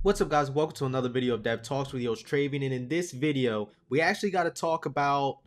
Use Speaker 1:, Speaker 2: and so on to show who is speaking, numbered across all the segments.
Speaker 1: What's up, guys? Welcome to another video of DevTalks with yours Travian, and in this video, we actually got to talk about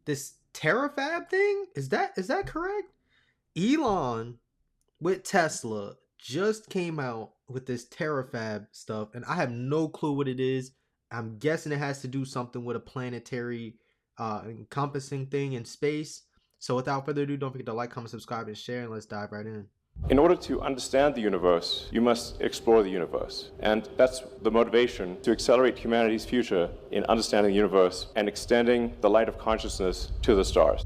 Speaker 1: this TeraFab thing. Is that correct? Elon with Tesla just came out with this TeraFab stuff, and I have no clue what it is. I'm guessing it has to do something with a planetary encompassing thing in space. So without further ado, don't forget to like, comment, subscribe, and share, and let's dive right in.
Speaker 2: In order to understand the universe, you must explore the universe. And that's the motivation to accelerate humanity's future in understanding the universe and extending the light of consciousness to the stars.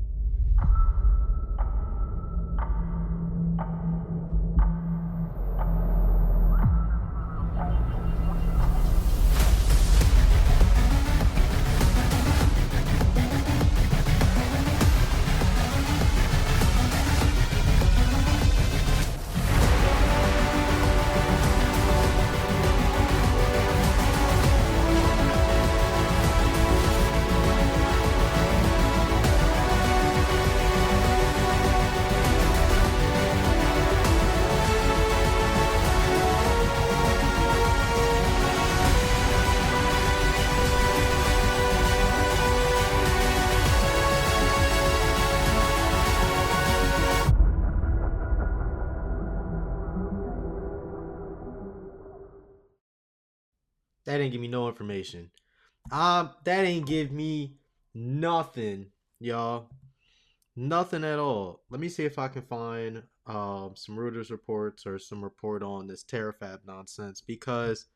Speaker 1: That didn't give me no information. That ain't give me nothing, y'all. Nothing at all. Let me see if I can find some Reuters reports or some report on this TeraFab nonsense, because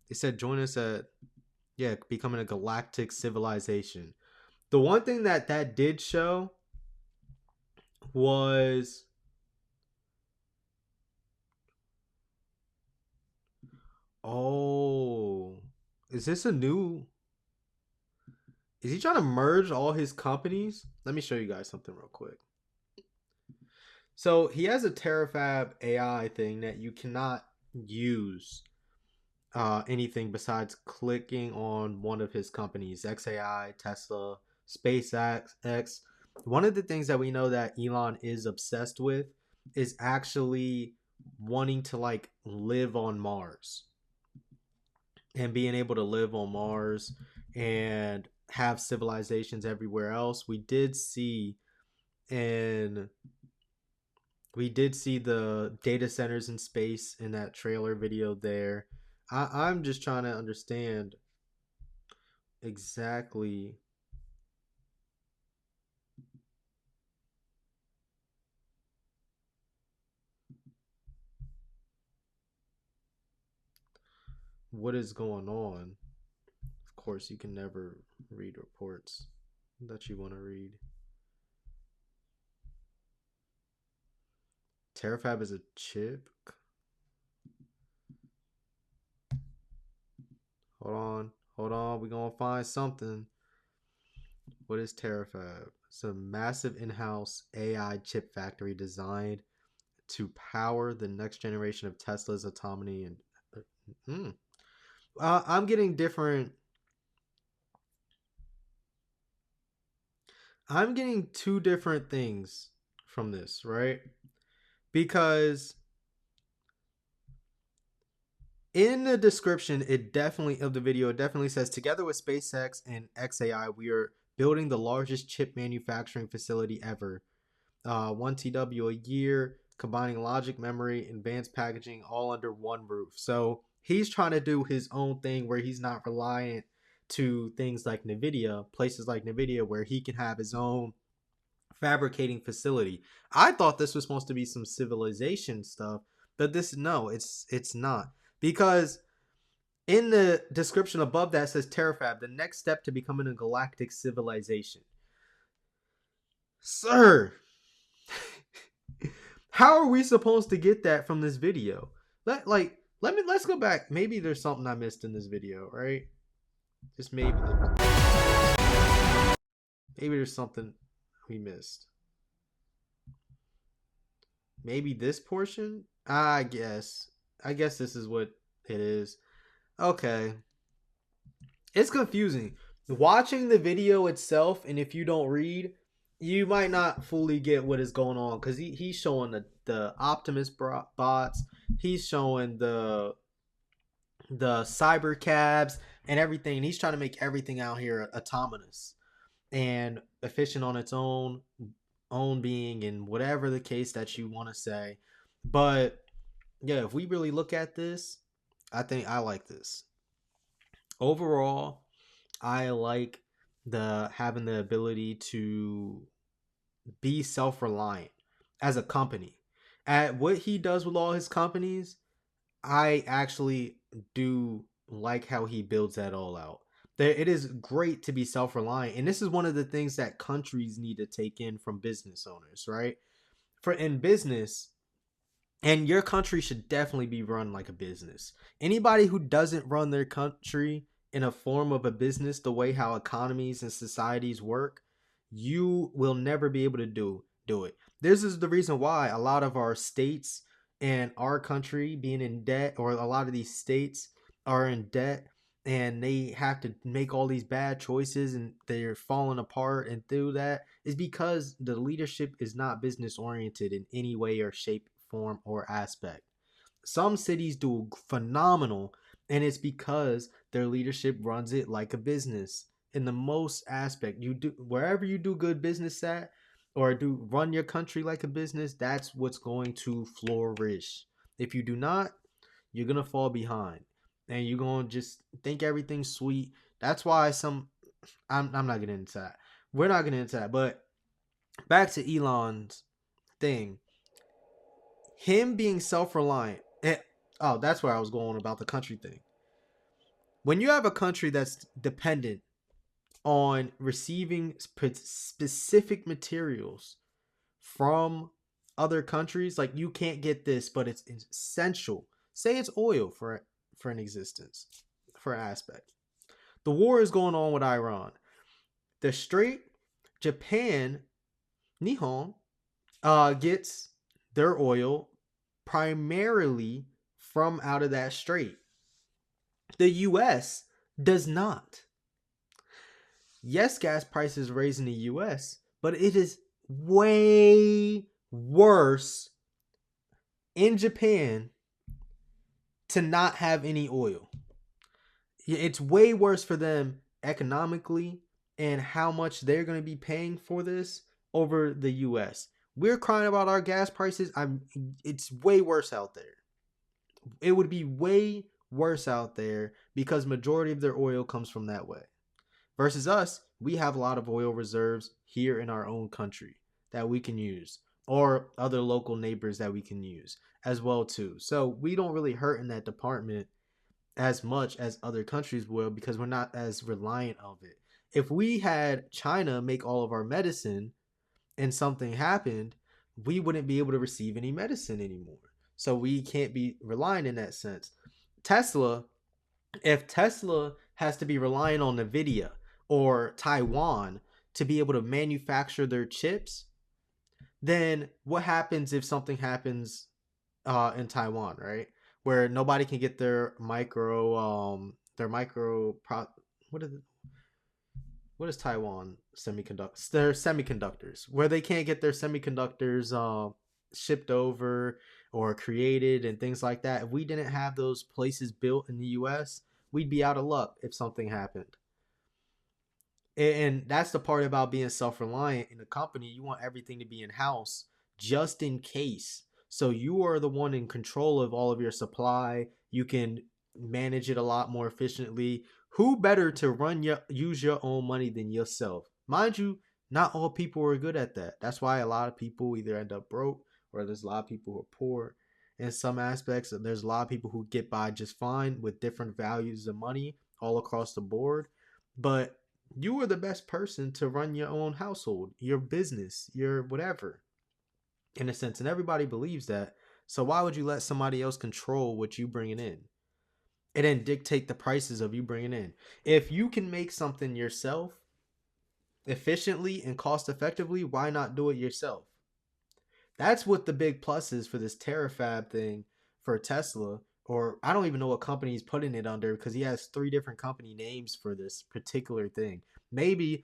Speaker 1: they said join us at becoming a galactic civilization. The one thing that did show was oh, is this a new? Is he trying to merge all his companies? Let me show you guys something real quick. So he has a TeraFab AI thing that you cannot use anything besides clicking on one of his companies, XAI, Tesla, SpaceX. One of the things that we know that Elon is obsessed with is actually wanting to like live on Mars and being able to live on Mars and have civilizations everywhere else. And we did see the data centers in space in that trailer video there. I'm just trying to understand exactly what is going on. Of course, you can never read reports that you want to read. TeraFab is a chip. Hold on. We're gonna find something. What is TeraFab? It's a massive in-house AI chip factory designed to power the next generation of Tesla's autonomy and. Mm. I'm getting different. I'm getting two different things from this, right? Because in the description, of the video, it definitely says together with SpaceX and XAI, we are building the largest chip manufacturing facility ever. 1 TW a year, combining logic, memory, advanced packaging, all under one roof. So he's trying to do his own thing where he's not reliant to things like NVIDIA, places like NVIDIA, where he can have his own fabricating facility. I thought this was supposed to be some civilization stuff, but it's not. Because in the description above that says TeraFab, the next step to becoming a galactic civilization. Sir, how are we supposed to get that from this video? Let's go back. Maybe there's something I missed in this video, right? Just maybe there's something we missed. Maybe this portion? I guess this is what it is. Okay. It's confusing. Watching the video itself, and if you don't read, you might not fully get what is going on, because he's showing the Optimus bots. He's showing the the cyber cabs and everything. And he's trying to make everything out here autonomous and efficient on its own being, and whatever the case that you want to say. But yeah, if we really look at this, I think I like this. Overall, I like the having the ability to be self-reliant as a company. At what he does with all his companies, I actually do like how he builds that all out. It is great to be self-reliant, and this is one of the things that countries need to take in from business owners, right? For in business, and your country should definitely be run like a business. Anybody who doesn't run their country in a form of a business, the way how economies and societies work, you will never be able to do it. This is the reason why a lot of our states and our country being in debt, or a lot of these states are in debt, and they have to make all these bad choices and they're falling apart, and through that is because the leadership is not business oriented in any way or shape, form, or aspect. Some cities do phenomenal, and it's because their leadership runs it like a business in the most aspect. You do wherever you do good business at, or do run your country like a business, that's what's going to flourish. If you do not, you're gonna fall behind, and you're gonna just think everything's sweet. That's why I'm not getting into that. We're not getting into that. But back to Elon's thing, him being self-reliant. Oh, that's where I was going about the country thing. When you have a country that's dependent on receiving specific materials from other countries, like you can't get this, but it's essential. Say it's oil for an existence, for an aspect. The war is going on with Iran. The Strait, Japan, Nihon, gets their oil primarily from out of that strait. The US does not. Yes, gas prices raise in the US, but it is way worse in Japan to not have any oil. It's way worse for them economically, and how much they're going to be paying for this over the US. We're crying about our gas prices. It's way worse out there. It would be way worse out there because majority of their oil comes from that way. Versus us, we have a lot of oil reserves here in our own country that we can use, or other local neighbors that we can use as well too. So we don't really hurt in that department as much as other countries will, because we're not as reliant of it. If we had China make all of our medicine and something happened, we wouldn't be able to receive any medicine anymore. So we can't be reliant in that sense. Tesla, if Tesla has to be relying on Nvidia or Taiwan to be able to manufacture their chips, then what happens if something happens in Taiwan, right? Where nobody can get what is it? What is Taiwan semiconductors? Their semiconductors, where they can't get their semiconductors shipped over or created and things like that. If we didn't have those places built in the US, we'd be out of luck if something happened. And that's the part about being self-reliant in a company. You want everything to be in house just in case. So you are the one in control of all of your supply. You can manage it a lot more efficiently. Who better to use your own money than yourself? Mind you, not all people are good at that. That's why a lot of people either end up broke, or there's a lot of people who are poor in some aspects. There's a lot of people who get by just fine with different values of money all across the board. But you are the best person to run your own household, your business, your whatever, in a sense. And everybody believes that. So why would you let somebody else control what you bringing in and then dictate the prices of you bringing in? If you can make something yourself efficiently and cost effectively, why not do it yourself? That's what the big plus is for this TeraFab thing for Tesla. Or I don't even know what company he's putting it under, because he has 3 different company names for this particular thing. Maybe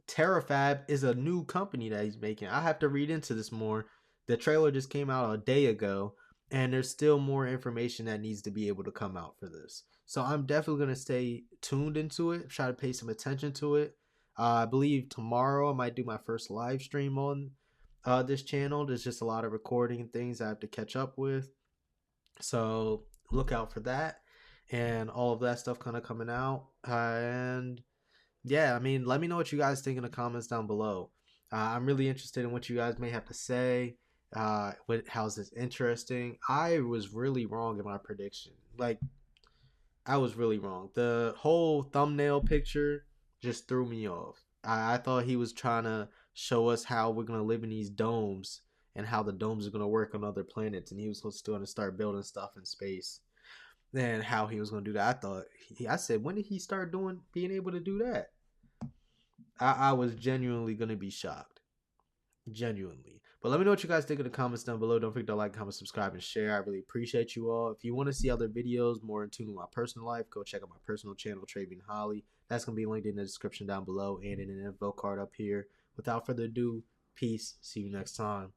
Speaker 1: TeraFab is a new company that he's making. I have to read into this more. The trailer just came out a day ago, and there's still more information that needs to be able to come out for this. So I'm definitely gonna stay tuned into it, try to pay some attention to it. I believe tomorrow I might do my first live stream on this channel. There's just a lot of recording and things I have to catch up with. So look out for that and all of that stuff kind of coming out. And yeah, I mean, let me know what you guys think in the comments down below. I'm really interested in what you guys may have to say. How's this interesting? I was really wrong in my prediction. Like, I was really wrong. The whole thumbnail picture just threw me off. I thought he was trying to show us how we're gonna live in these domes and how the domes are gonna work on other planets, and he was supposed to start building stuff in space. And how he was gonna do that, I said, when did he start being able to do that? I was genuinely gonna be shocked. Genuinely. But let me know what you guys think in the comments down below. Don't forget to like, comment, subscribe, and share. I really appreciate you all. If you want to see other videos more in tune with my personal life, go check out my personal channel, Travian Holly. That's going to be linked in the description down below and in an info card up here. Without further ado, peace. See you next time.